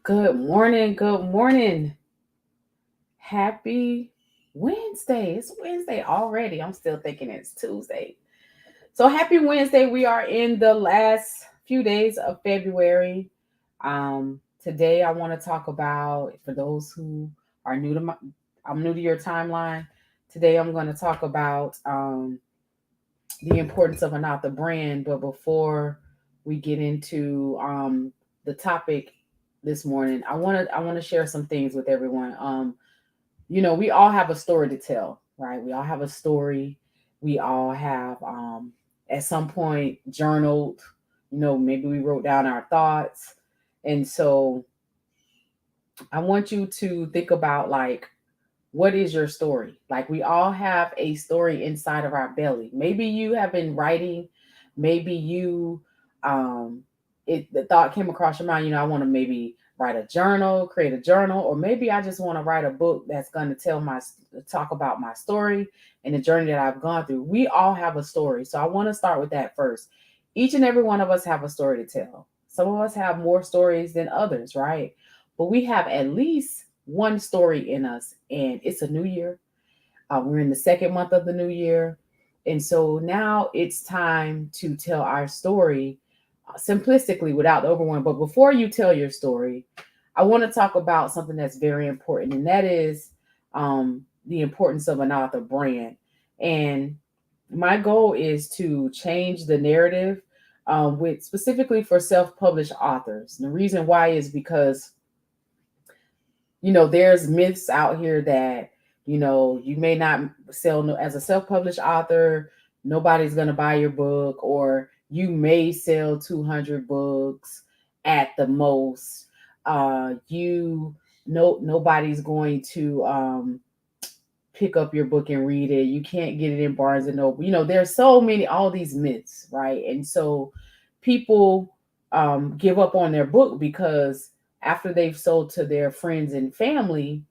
Good morning. Good morning. Happy Wednesday. It's Wednesday already. I'm still thinking it's Tuesday. So happy Wednesday. We are in the last few days of February. Today I want to talk about for those who are new to I'm new to your timeline. Today I'm going to talk about the importance of an author brand. But before we get into the topic this morning, I want to share some things with everyone. We all have a story to tell, right? We all have a story. We all have at some point journaled. Maybe we wrote down our thoughts, and so I want you to think about like what is your story? Like we all have a story inside of our belly. Maybe you have been writing, maybe you the thought came across your mind, I want to maybe write a journal, create a journal, or maybe I just want to write a book that's going to talk about my story and the journey that I've gone through. We all have a story. So I want to start with that first. Each and every one of us have a story to tell. Some of us have more stories than others, right? But we have at least one story in us, and it's a new year. We're in the second month of the new year. And so now it's time to tell our story simplistically without the overwhelm. But before you tell your story, I want to talk about something that's very important, and that is the importance of an author brand. And my goal is to change the narrative with specifically for self-published authors. And the reason why is because there's myths out here that, you may not sell as a self-published author, nobody's going to buy your book, or you may sell 200 books at the most. Nobody's going to pick up your book and read it. You can't get it in Barnes and Noble. There's so many, all these myths, right? And so people give up on their book because after they've sold to their friends and family,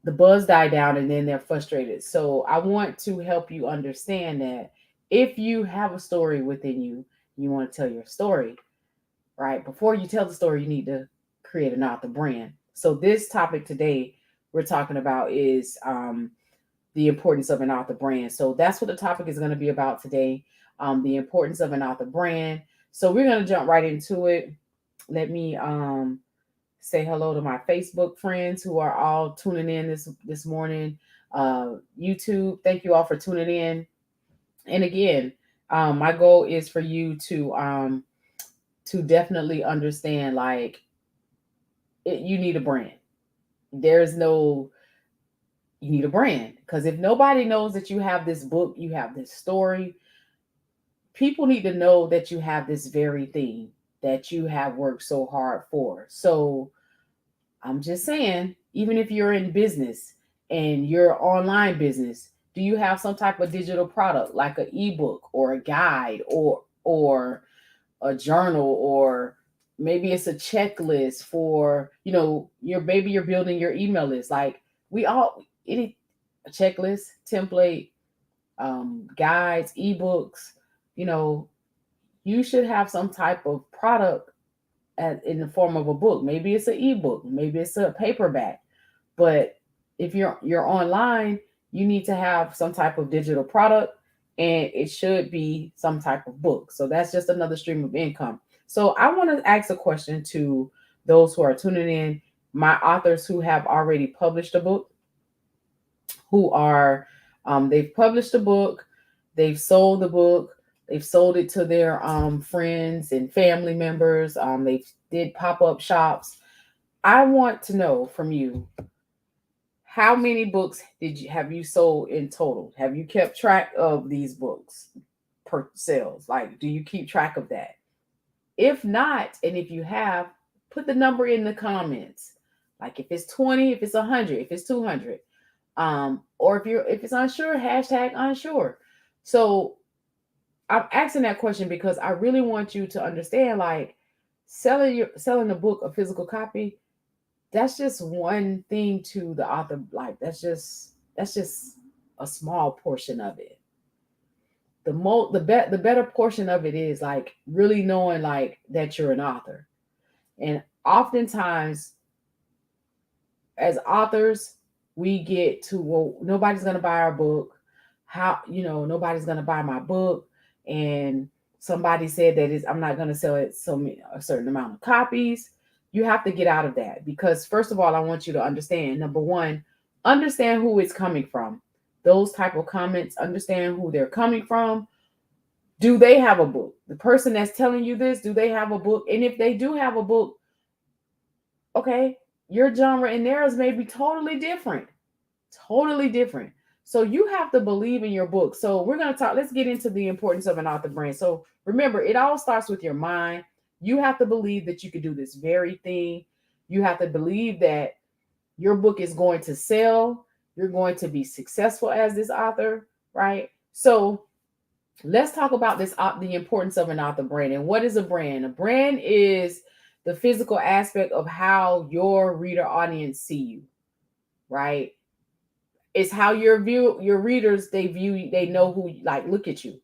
the buzz died down and then they're frustrated. So I want to help you understand that if you have a story within you, you want to tell your story, right? Before you tell the story, you need to create an author brand. So this topic today we're talking about is the importance of an author brand. So that's what the topic is going to be about today, the importance of an author brand. So we're going to jump right into it. Let me say hello to my Facebook friends who are all tuning in this morning. YouTube, thank you all for tuning in. And again, my goal is for you to definitely understand like you need a brand. There's no you need a brand because if nobody knows that you have this book, you have this story, people need to know that you have this very thing that you have worked so hard for. So I'm just saying, even if you're in business and you're online business, do you have some type of digital product like an ebook or a guide or a journal, or maybe it's a checklist for, you're building your email list. Like we all any a checklist, template, guides, ebooks, you know, you should have some type of product in the form of a book. Maybe it's an ebook, maybe it's a paperback. But if you're online, you need to have some type of digital product, and it should be some type of book. So that's just another stream of income. So I want to ask a question to those who are tuning in, my authors who have already published a book, who are they've published a book, they've sold the book, they've sold it to their friends and family members. They did pop-up shops. I want to know from you, how many books have you sold in total? Have you kept track of these books per sales? Like, do you keep track of that? If not, and if you have, put the number in the comments. Like if it's 20, if it's 100, if it's 200. Or if it's unsure, hashtag unsure. So I'm asking that question because I really want you to understand, like, selling a book, a physical copy, that's just one thing to the author. Like that's just a small portion of it. The better portion of it is like really knowing like that you're an author. And Oftentimes, as authors, we get to, well, nobody's going to buy our book. How, nobody's going to buy my book. And somebody said that I'm not going to sell it a certain amount of copies. You have to get out of that, because first of all, I want you to understand, number one, understand who it's coming from. Those type of comments, understand who they're coming from. Do they have a book? The person that's telling you this, do they have a book? And if they do have a book, okay, your genre and theirs may be totally different. Totally different. So you have to believe in your book. So we're going to talk, let's get into the importance of an author brand. So remember, it all starts with your mind. You have to believe that you can do this very thing. You have to believe that your book is going to sell. You're going to be successful as this author, right? So let's talk about the importance of an author brand. And what is a brand? A brand is the physical aspect of how your reader audience see you, right? It's how your readers, they view you, they know who, like, look at you.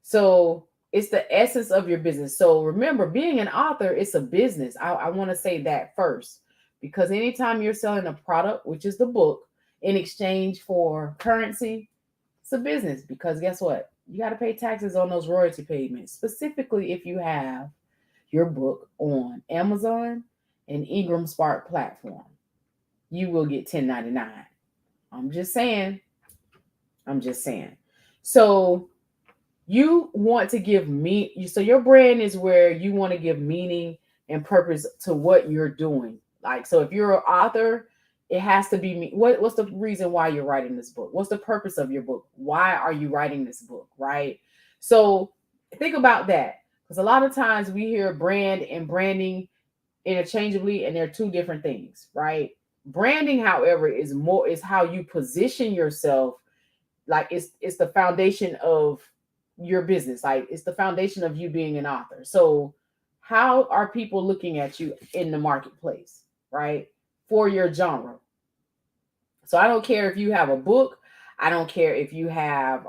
So it's the essence of your business. So remember, being an author, it's a business. I want to say that first, because anytime you're selling a product, which is the book, in exchange for currency, it's a business. Because guess what? You got to pay taxes on those royalty payments, specifically if you have your book on Amazon and Ingram Spark platform. You will get 1099. I'm just saying. So you want to give so your brand is where you want to give meaning and purpose to what you're doing. Like, so if you're an author, it has to be what's the reason why you're writing this book? What's the purpose of your book? Why are you writing this book, right? So think about that, because a lot of times we hear brand and branding interchangeably, and they're two different things, right? Branding, however, is how you position yourself. Like, it's the foundation of your business. Like, it's the foundation of you being an author. So how are people looking at you in the marketplace, right? For your genre. So I don't care if you have a book. I don't care if you have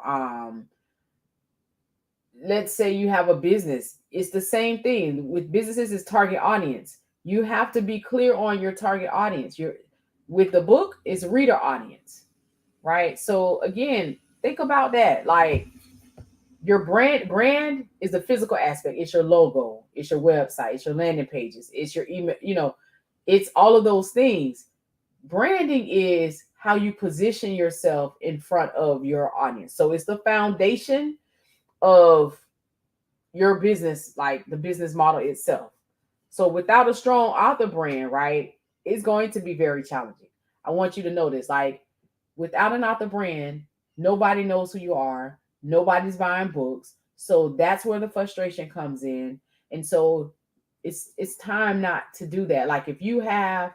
let's say you have a business. It's the same thing with businesses. Is target audience. You have to be clear on your target audience. With the book, it's reader audience, right? So again, think about that. Like, your brand is the physical aspect. It's your logo, it's your website, it's your landing pages, it's your email, it's all of those things. Branding is how you position yourself in front of your audience. So it's the foundation of your business, like the business model itself. So without a strong author brand, right, it's going to be very challenging. I want you to know this. Like, without an author brand, nobody knows who you are. Nobody's buying books. So that's where the frustration comes in. And so it's time not to do that. Like, if you have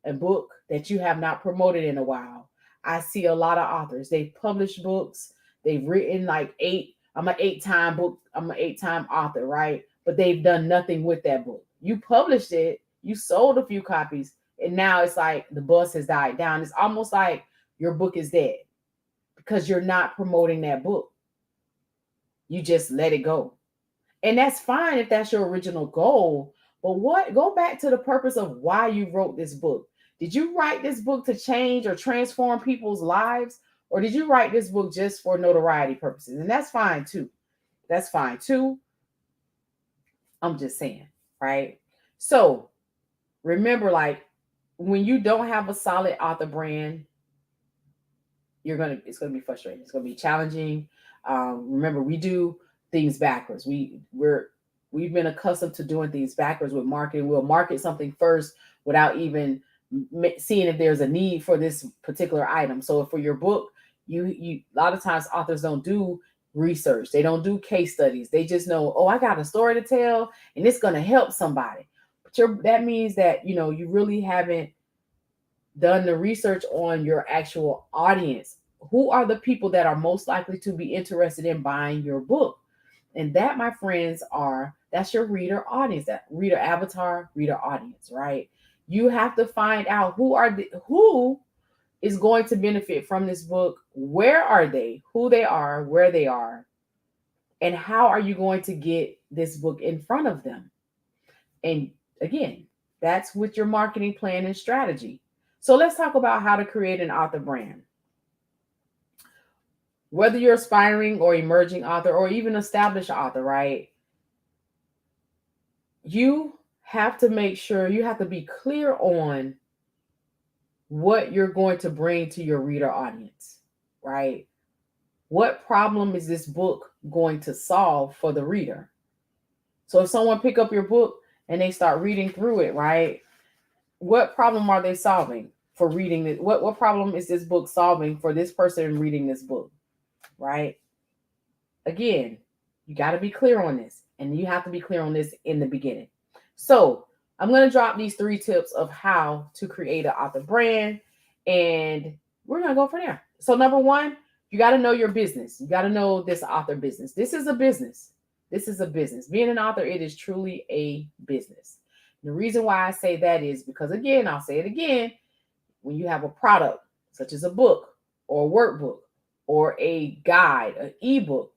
a book that you have not promoted in a while, I see a lot of authors. They've published books. They've written like I'm an 8-time author, right? But they've done nothing with that book. You published it, you sold a few copies, and now it's like the buzz has died down. It's almost like your book is dead because you're not promoting that book. You just let it go. And that's fine if that's your original goal. But go back to the purpose of why you wrote this book. Did you write this book to change or transform people's lives? Or did you write this book just for notoriety purposes? And that's fine too. That's fine too. I'm just saying, right? So remember, like, when you don't have a solid author brand, it's gonna be frustrating. It's gonna be challenging. Remember, we do things backwards. We've been accustomed to doing things backwards with marketing. We'll market something first without even seeing if there's a need for this particular item. So for your book, you a lot of times authors don't do research. They don't do case studies. They just know, oh, I got a story to tell and it's going to help somebody. But that means that, you really haven't done the research on your actual audience. Who are the people that are most likely to be interested in buying your book? And that, my friends, that's your reader audience, that reader avatar, reader audience, right? You have to find out who is going to benefit from this book. Where are they? Who they are, where they are, and how are you going to get this book in front of them? And again, That's with your marketing plan and strategy. So let's talk about how to create an author brand. Whether you're aspiring or emerging author or even established author, right? You have to make sure you have to be clear on what you're going to bring to your reader audience, right? What problem is this book going to solve for the reader? So if someone pick up your book and they start reading through it, right? What problem are they solving for reading it? What problem is this book solving for this person reading this book, right? Again, you got to be clear on this, and you have to be clear on this in the beginning. So I'm going to drop these 3 tips of how to create an author brand, and we're going to go from there. So number 1, you got to know your business. You got to know this author business. This is a business. This is a business. Being an author, it is truly a business. The reason why I say that is because, again, I'll say it again, when you have a product, such as a book or a workbook or a guide, an ebook,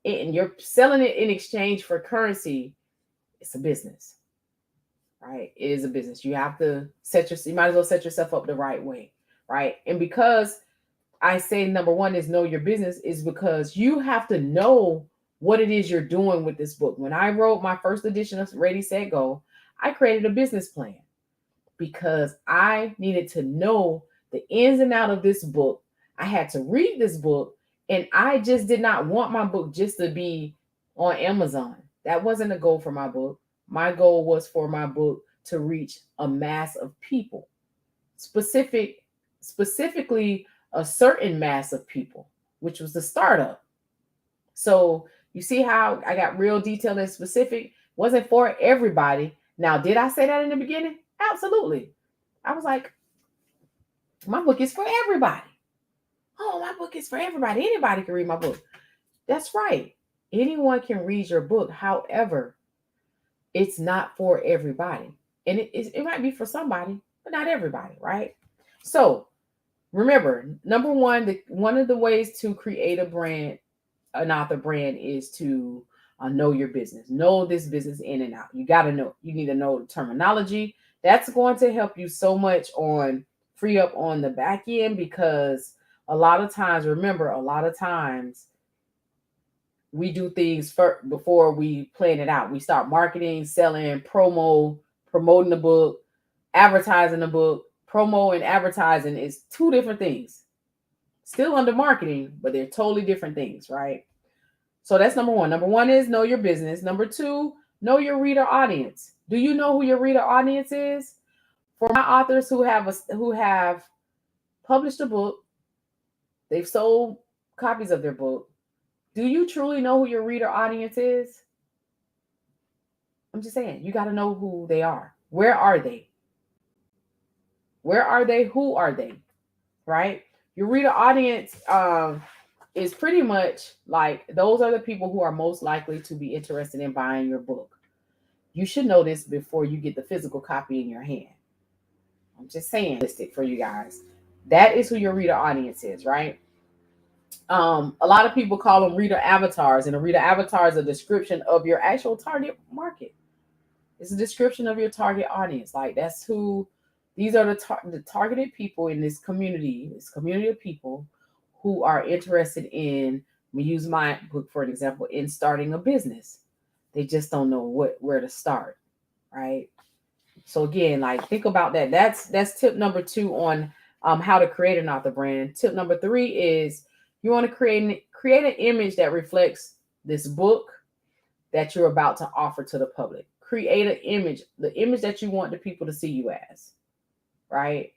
and you're selling it in exchange for currency, it's a business, right? It is a business. You have to you might as well set yourself up the right way, right? And because I say number 1 is know your business, is because you have to know what it is you're doing with this book. When I wrote my first edition of Ready, Set, Go, I created a business plan because I needed to know the ins and out of this book. I had to read this book, and I just did not want my book just to be on Amazon. That wasn't a goal for my book. My goal was for my book to reach a mass of people, specifically a certain mass of people, which was the startup. So you see how I got real detailed and specific? Wasn't for everybody. Now, did I say that in the beginning? Absolutely. I was like, my book is for everybody. Oh, my book is for everybody. Anybody can read my book. That's right. Anyone can read your book. However, it's not for everybody. And it might be for somebody, but not everybody, right? So remember, number 1, one of the ways to create a brand, an author brand, is to know your business. Know this business in and out. You got to know. You need to know the terminology. That's going to help you so much free up on the back end, because a lot of times we do things before we plan it out. We start marketing, selling, promoting the book, advertising the book. Promo and advertising is 2 different things. Still under marketing, but they're totally different things, right? So that's number 1. Number 1 is know your business. Number 2, know your reader audience. Do you know who your reader audience is? For my authors who have published a book, they've sold copies of their book. Do you truly know who your reader audience is? I'm just saying, you got to know who they are. Where are they? Where are they? Who are they? Right? Your reader audience is pretty much like, those are the people who are most likely to be interested in buying your book. You should know this before you get the physical copy in your hand. I'm just saying, for you guys, that is who your reader audience is, right? A lot of people call them reader avatars, and a reader avatar is a description of your actual target market. It's a description of your target audience. Like, that's who, these are the targeted people in this community of people who are interested in, we use my book for an example, in starting a business. They just don't know where to start, right? So again, like, think about that. That's tip number 2 on how to create an author brand. Tip number 3 is you want to create an image that reflects this book that you're about to offer to the public. Create an image, the image that you want the people to see you as, right?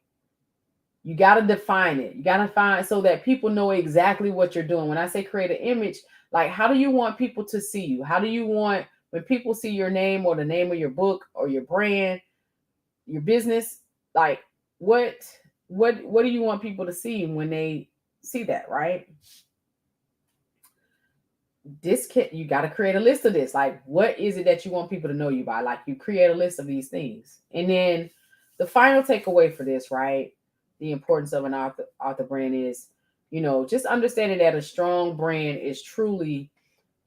You got to define it. You got to find so that people know exactly what you're doing. When I say create an image, like, how do you want people to see you? How do you want, when people see your name or the name of your book or your brand, your business, like, what do you want people to see when they see that, right? You got to create a list of this. Like, what is it that you want people to know you by? Like, you create a list of these things. And then the final takeaway for this, right? The importance of an author brand is, just understanding that a strong brand is truly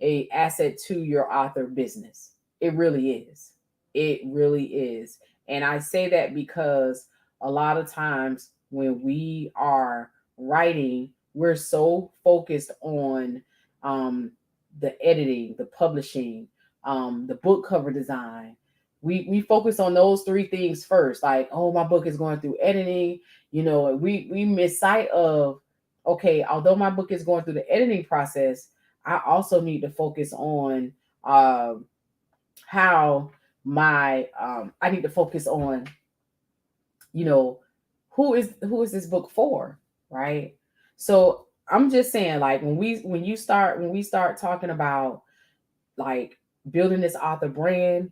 a asset to your author business. It really is. It really is. And I say that because a lot of times when we are writing, we're so focused on um, the editing, the publishing, the book cover design. We focus on those three things first. Like, oh, my book is going through editing. We miss sight of, okay, although my book is going through the editing process, I also need to focus on um, how my I need to focus on, you know, who is this book for, right? So I'm just saying, like, when we start talking about like building this author brand,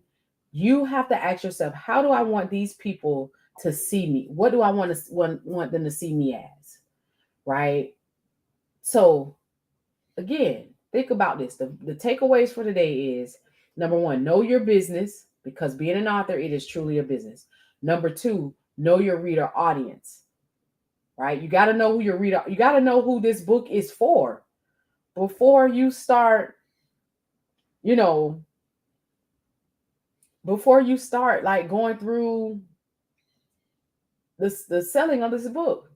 you have to ask yourself, how do I want these people to see me? What do I want them to see me as, right? So again, think about this. The takeaways for today is, number one, know your business, because being an author, it is truly a business. Number two, know your reader audience, right? You got to know who your reader, you got to know who this book is for before you start, you know, before you start like going through the selling of this book.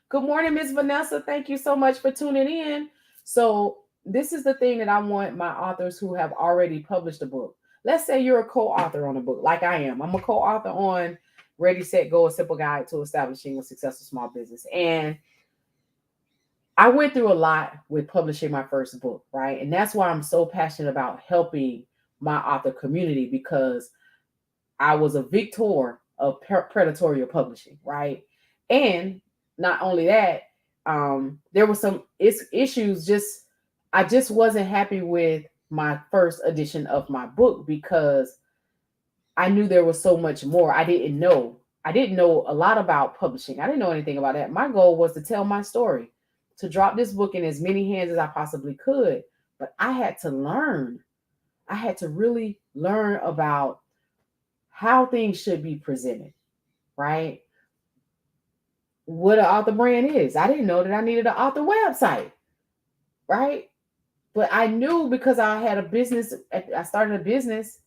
Good morning, Miss Vanessa. Thank you so much for tuning in. So this is the thing that I want my authors who have already published a book. Let's say you're a co-author on a book, like I am. I'm a co-author on Ready, Set, Go, A Simple Guide to Establishing a Successful Small Business. And I went through a lot with publishing my first book, right? And that's why I'm so passionate about helping my author community, because I was a victor of predatory publishing, right? And not only that, there were some issues. I just wasn't happy with my first edition of my book, because I knew there was so much more I didn't know. I didn't know a lot about publishing. I didn't know anything about that. My goal was to tell my story, to drop this book in as many hands as I possibly could. But I had to learn. I had to really learn about how things should be presented, right? What an author brand is. I didn't know that I needed an author website, right? But I knew, because I had a business, I started a business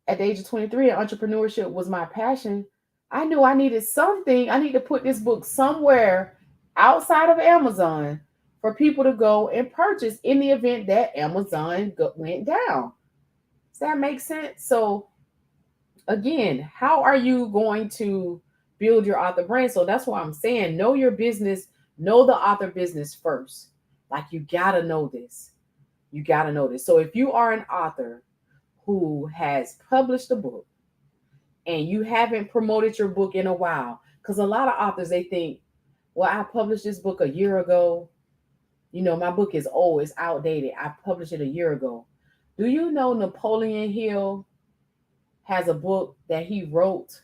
at the age of 23, and entrepreneurship was my passion. I knew I needed something. I need to put this book somewhere outside of Amazon for people to go and purchase in the event that Amazon went down. Does that make sense? So again, how are you going to build your author brand? So that's why I'm saying, know your business, know the author business first. Like, you got to know this. You got to know this. So if you are an author who has published a book and you haven't promoted your book in a while, because a lot of authors, they think, well, I published this book a year ago. My book is old, it's outdated. I published it a year ago. Do you know Napoleon Hill has a book that he wrote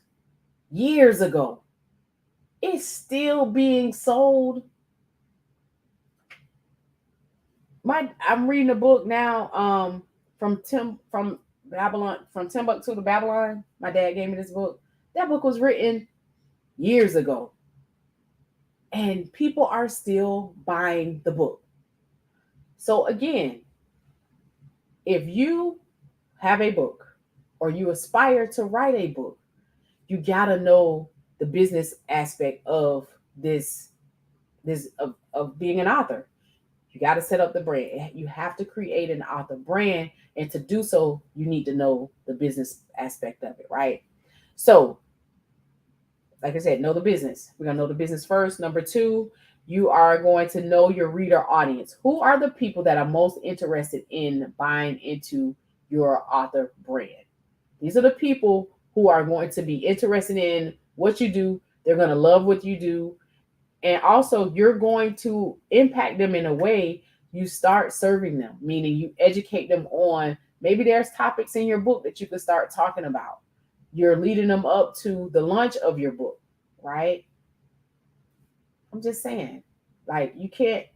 years ago? It's still being sold. I'm reading a book now, from Babylon, from Timbuktu to Babylon. My dad gave me this book. That book was written years ago, and people are still buying the book. So again, if you have a book or you aspire to write a book, you gotta know the business aspect of of being an author. You got to set up the brand. You have to create an author brand. And to do so, you need to know the business aspect of it, right? So, like I said, know the business. We're going to know the business first. Number two, you are going to know your reader audience. Who are the people that are most interested in buying into your author brand? These are the people who are going to be interested in what you do. They're going to love what you do. And also, you're going to impact them in a way. You start serving them, meaning you educate them on, maybe there's topics in your book that you can start talking about. You're leading them up to the launch of your book, right? I'm just saying, like, you can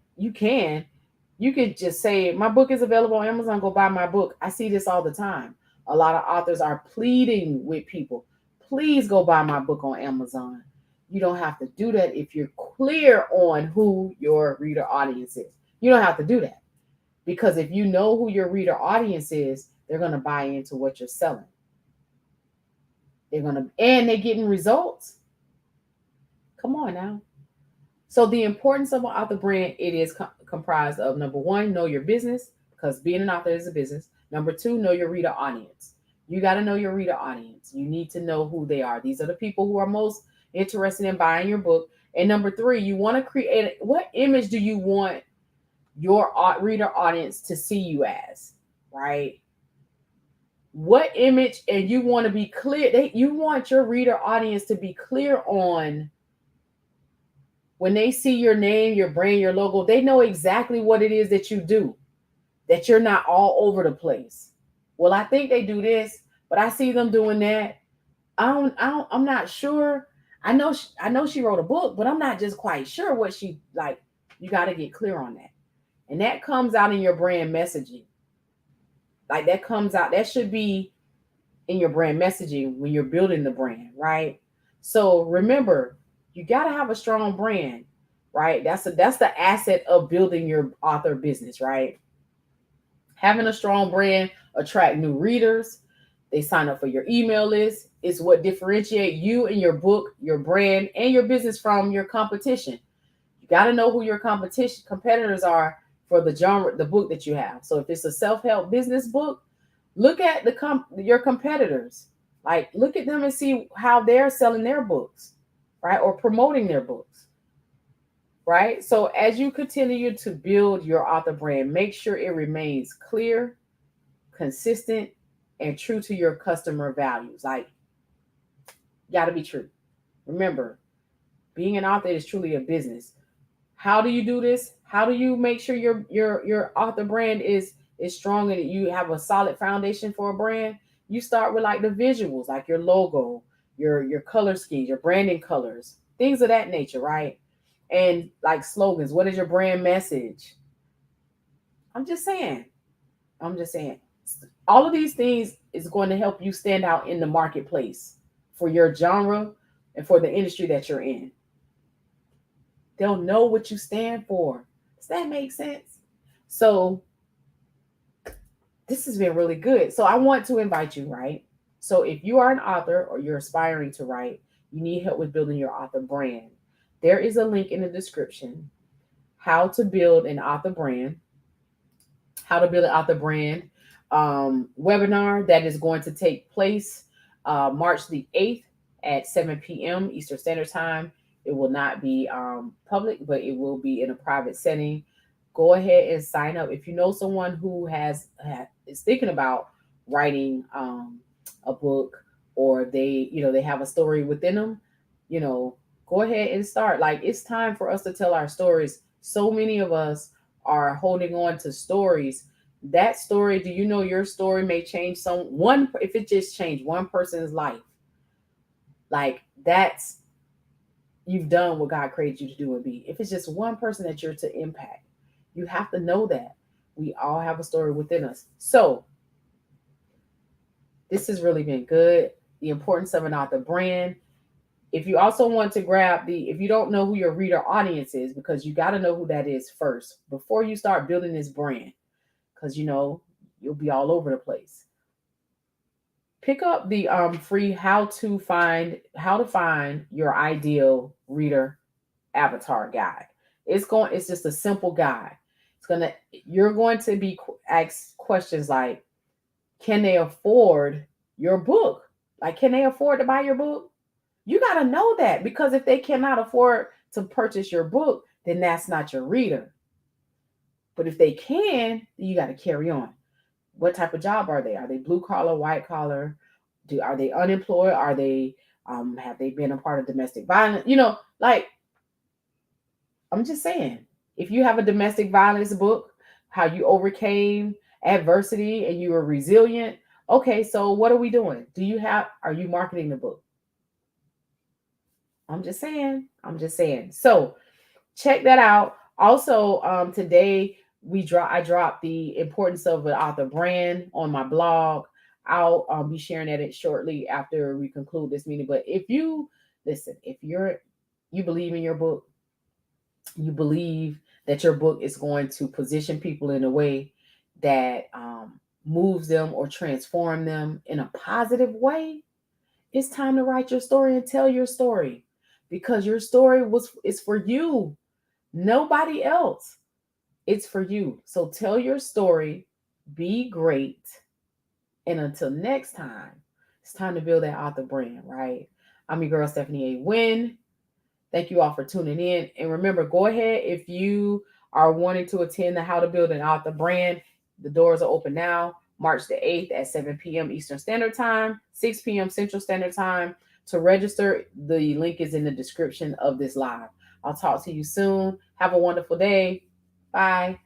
just say, my book is available on Amazon, go buy my book. I see this all the time. A lot of authors are pleading with people, please go buy my book on Amazon. You don't have to do that if you're clear on who your reader audience is. You don't have to do that, because if you know who your reader audience is, they're going to buy into what you're selling. they're getting results. Come on now. So the importance of an author brand, it is comprised of number one, know your business, because being an author is a business. Number two, know your reader audience. You got to know your reader audience. You need to know who they are. These are the people who are most interested in buying your book. And number three, you want to create, what image do you want your reader audience to see you as, right? What image, and you want to be clear, you want your reader audience to be clear on, when they see your name, your brand, your logo, they know exactly what it is that you do, that you're not all over the place. Well, I think they do this, but I see them doing that. I'm not sure. I know she wrote a book, but I'm not just quite sure what she like. You got to get clear on that. And that comes out in your brand messaging. Like that comes out, that should be in your brand messaging when you're building the brand, right? So remember, you got to have a strong brand, right? That's the asset of building your author business, right? Having a strong brand attract new readers. They sign up for your email list. It's what differentiate you and your book, your brand, and your business from your competition. You got to know who your competitors are for the genre, the book that you have. So if it's a self-help business book, look at your competitors. Like look at them and see how they're selling their books, right? Or promoting their books, right? So as you continue to build your author brand, make sure it remains clear, consistent, and true to your customer values. Like, got to be true. Remember, being an author is truly a business. How do you do this? How do you make sure your author brand is strong and you have a solid foundation for a brand? You start with like the visuals, like your logo, your color schemes, your branding colors, things of that nature, right? And like slogans. What is your brand message? I'm just saying. I'm just saying. All of these things is going to help you stand out in the marketplace for your genre and for the industry that you're in. They'll know what you stand for. Does that make sense? So this has been really good. So I want to invite you, right? So if you are an author or you're aspiring to write, you need help with building your author brand. There is a link in the description, how to build an author brand, how to build an author brand webinar that is going to take place March the 8th at 7 p.m. Eastern Standard Time. It will not be public, but it will be in a private setting. Go ahead and sign up. If you know someone who is thinking about writing a book, or they have a story within them, go ahead and start. Like, it's time for us to tell our stories. So many of us are holding on to stories. That story, do you know your story may change someone? If it just changed one person's life, like that's, you've done what God created you to do and be. If it's just one person that you're to impact, you have to know that we all have a story within us. So this has really been good. The importance of an author brand. If you also want to if you don't know who your reader audience is, because you got to know who that is first before you start building this brand, because you'll be all over the place. Pick up the free how to find your ideal reader avatar guide. It's just a simple guide. You're going to be asked questions like, can they afford your book? Like, can they afford to buy your book? You got to know that, because if they cannot afford to purchase your book, then that's not your reader. But if they can, you got to carry on. What type of job are they? Are they blue collar, white collar? Are they unemployed? Are they have they been a part of domestic violence? Like, I'm just saying, if you have a domestic violence book, how you overcame adversity and you were resilient. Okay, so what are we doing? Are you marketing the book? I'm just saying. So check that out. Also, today I dropped the importance of an author brand on my blog. I'll be sharing that shortly after we conclude this meeting. But if you you believe in your book, you believe that your book is going to position people in a way that moves them or transform them in a positive way, It's time to write your story and tell your story, because your story is for you, nobody else. It's for you. So tell your story, be great, and until next time, it's time to build that author brand, right? I'm your girl, Stephanie A. Wynn. Thank you all for tuning in. And remember, go ahead if you are wanting to attend the How to Build an Author Brand. The doors are open now, March the 8th at 7 p.m. Eastern Standard Time, 6 p.m. Central Standard Time. To register, the link is in the description of this live. I'll talk to you soon. Have a wonderful day. Bye.